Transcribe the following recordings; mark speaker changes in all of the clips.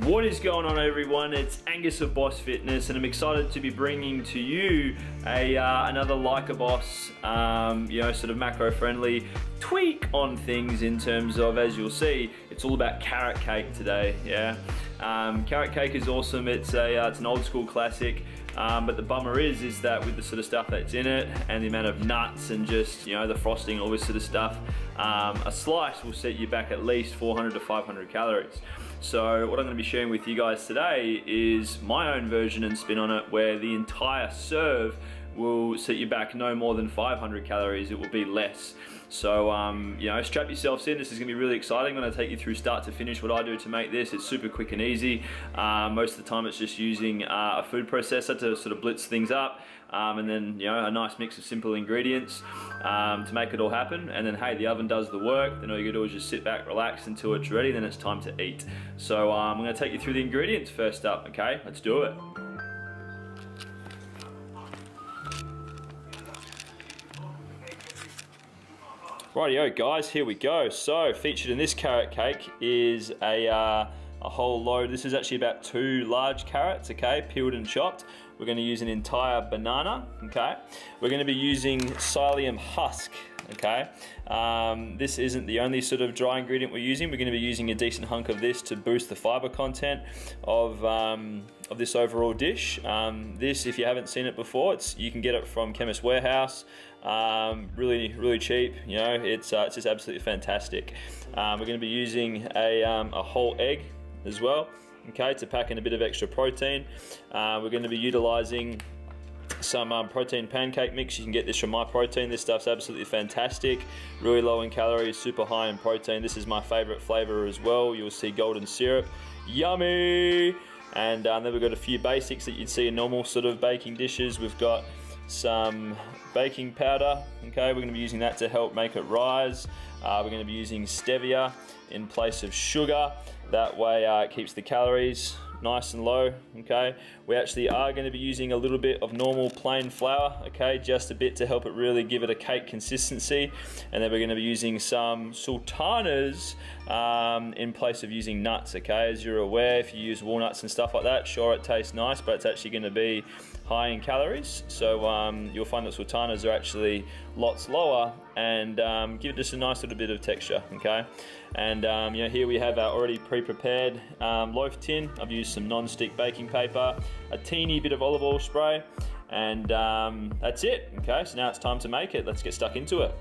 Speaker 1: What is going on, everyone? It's Angus of Boss Fitness, and I'm excited to be bringing to you another Like a Boss, sort of macro-friendly tweak on things in terms of, as you'll see, it's all about carrot cake today. Yeah, carrot cake is awesome. It's an old school classic. But the bummer is that with the sort of stuff that's in it and the amount of nuts and just, the frosting, all this sort of stuff, a slice will set you back at least 400 to 500 calories. So what I'm going to be sharing with you guys today is my own version and spin on it, where the entire serve will set you back no more than 500 calories. It will be less. So, strap yourselves in. This is gonna be really exciting. I'm gonna take you through start to finish what I do to make this. It's super quick and easy. Most of the time it's just using a food processor to sort of blitz things up. And then, a nice mix of simple ingredients to make it all happen. And then, hey, the oven does the work. Then all you gotta do is just sit back, relax until it's ready. Then it's time to eat. So I'm gonna take you through the ingredients first up, okay? Let's do it. Rightio guys, here we go. So featured in this carrot cake is a whole load. This is actually about 2 large carrots, okay, peeled and chopped. We're gonna use an entire banana, okay. We're gonna be using psyllium husk, okay. This isn't the only sort of dry ingredient we're using. We're gonna be using a decent hunk of this to boost the fiber content of this overall dish. This, if you haven't seen it before, you can get it from Chemist Warehouse. Really cheap. It's just absolutely fantastic. We're going to be using a whole egg as well, okay, to pack in a bit of extra protein. We're going to be utilizing some protein pancake mix. You can get this from My Protein. This stuff's absolutely fantastic, really low in calories, super high in protein. This is my favorite flavor as well. You'll see golden syrup, yummy. And then we've got a few basics that you'd see in normal sort of baking dishes. We've got some baking powder, okay, we're going to be using that to help make it rise. We're going to be using stevia in place of sugar. That way it keeps the calories nice and low, okay. We actually are going to be using a little bit of normal plain flour, okay, just a bit to help it really give it a cake consistency. And then we're going to be using some sultanas in place of using nuts, okay. As you're aware, if you use walnuts and stuff like that, sure, it tastes nice, but it's actually going to be high in calories. So you'll find that sultanas are actually lots lower and give it just a nice little bit of texture, okay. And here we have our already pre-prepared loaf tin. I've used some non-stick baking paper, a teeny bit of olive oil spray, and that's it, okay. So now it's time to make it. Let's get stuck into it.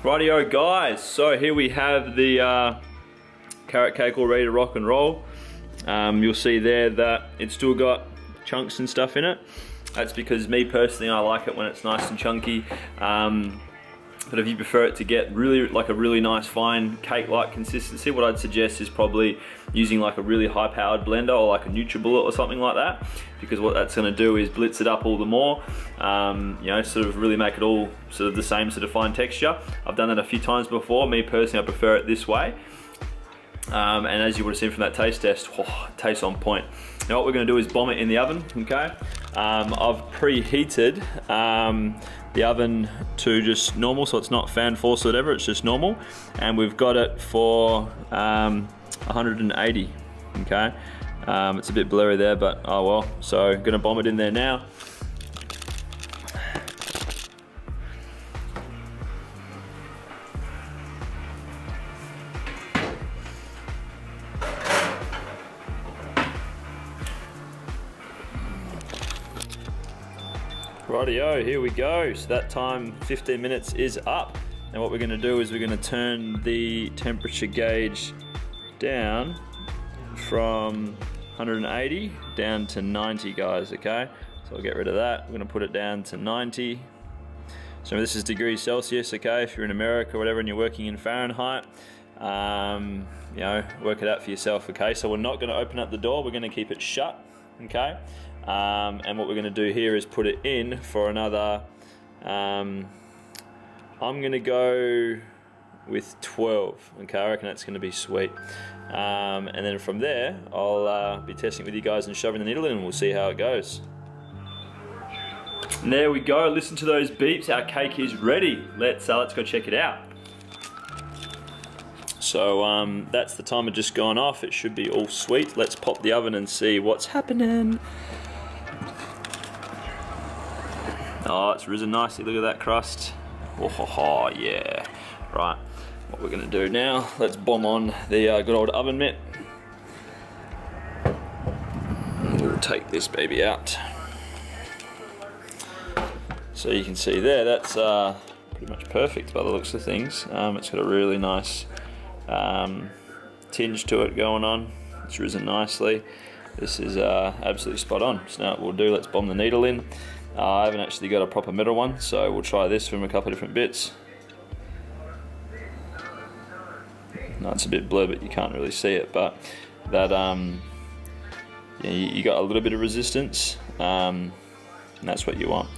Speaker 1: Rightio guys, so here we have the carrot cake all ready to rock and roll. You'll see there that it's still got chunks and stuff in it. That's because me personally, I like it when it's nice and chunky. But if you prefer it to get really like a really nice fine cake-like consistency, what I'd suggest is probably using like a really high-powered blender or like a NutriBullet or something like that, because what that's going to do is blitz it up all the more. You know, sort of really make it all sort of the same sort of fine texture. I've done that a few times before. Me personally, I prefer it this way. And as you would have seen from that taste test, it tastes on point. Now what we're going to do is bomb it in the oven, okay? I've preheated the oven to just normal, so it's not fan force or whatever, it's just normal. And we've got it for 180, okay? It's a bit blurry there, but oh well. So gonna bomb it in there now. Rightio, here we go. So that time, 15 minutes is up. Now what we're gonna do is we're gonna turn the temperature gauge down from 180 down to 90, guys, okay? So I'll get rid of that. We're gonna put it down to 90. So this is degrees Celsius, okay? If you're in America or whatever and you're working in Fahrenheit, you know, work it out for yourself, okay? So we're not gonna open up the door, we're gonna keep it shut, okay? And what we're going to do here is put it in for another, I'm going to go with 12, okay? I reckon that's going to be sweet. And then from there, I'll be testing with you guys and shoving the needle in, and we'll see how it goes. And there we go, listen to those beeps, our cake is ready. Let's go check it out. So that's the timer just gone off, it should be all sweet. Let's pop the oven and see what's happening. Oh, it's risen nicely, look at that crust. Oh, yeah. Right, what we're gonna do now, let's bomb on the good old oven mitt. And we'll take this baby out. So you can see there, that's pretty much perfect by the looks of things. It's got a really nice tinge to it going on. It's risen nicely. This is absolutely spot on. So now what we'll do, let's bomb the needle in. I haven't actually got a proper metal one, so we'll try this from a couple of different bits. No, it's a bit blurred, but you can't really see it, but that, yeah, you got a little bit of resistance, and that's what you want.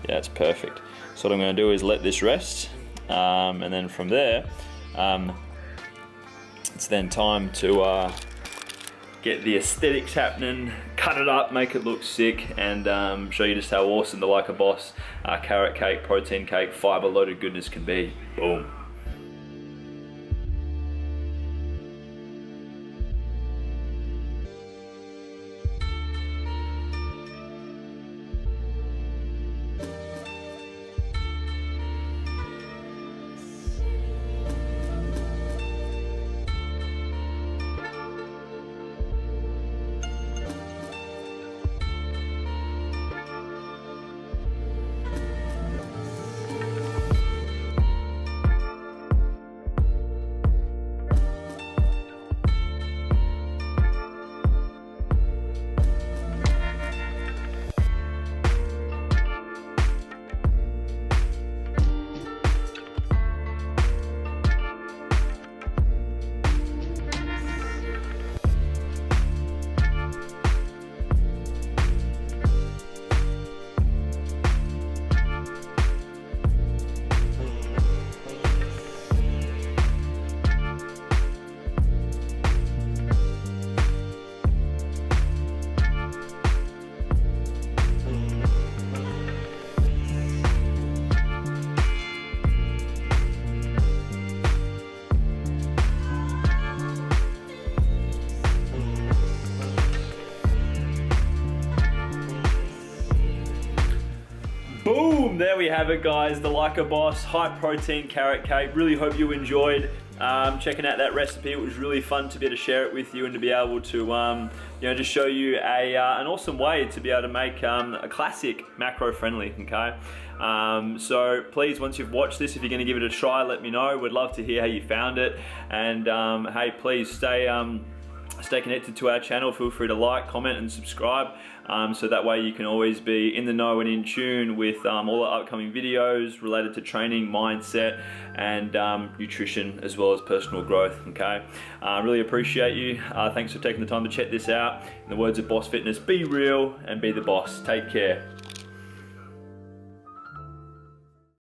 Speaker 1: Yeah, it's perfect. So what I'm going to do is let this rest, and then from there, it's then time to get the aesthetics happening, cut it up, make it look sick, and show you just how awesome the Like a Boss carrot cake, protein cake, fiber loaded goodness can be. Boom. Boom, there we have it guys, the Like a Boss high protein carrot cake. Really hope you enjoyed checking out that recipe. It was really fun to be able to share it with you and to be able to you know, just show you an awesome way to be able to make a classic macro friendly, okay? So please, once you've watched this, if you're going to give it a try, let me know. We'd love to hear how you found it. And hey, please stay connected to our channel. Feel free to like, comment and subscribe, so that way you can always be in the know and in tune with all the upcoming videos related to training, mindset and nutrition, as well as personal growth. Okay, really appreciate you. Thanks for taking the time to check this out. In the words of Boss Fitness, be real and be the boss. Take care.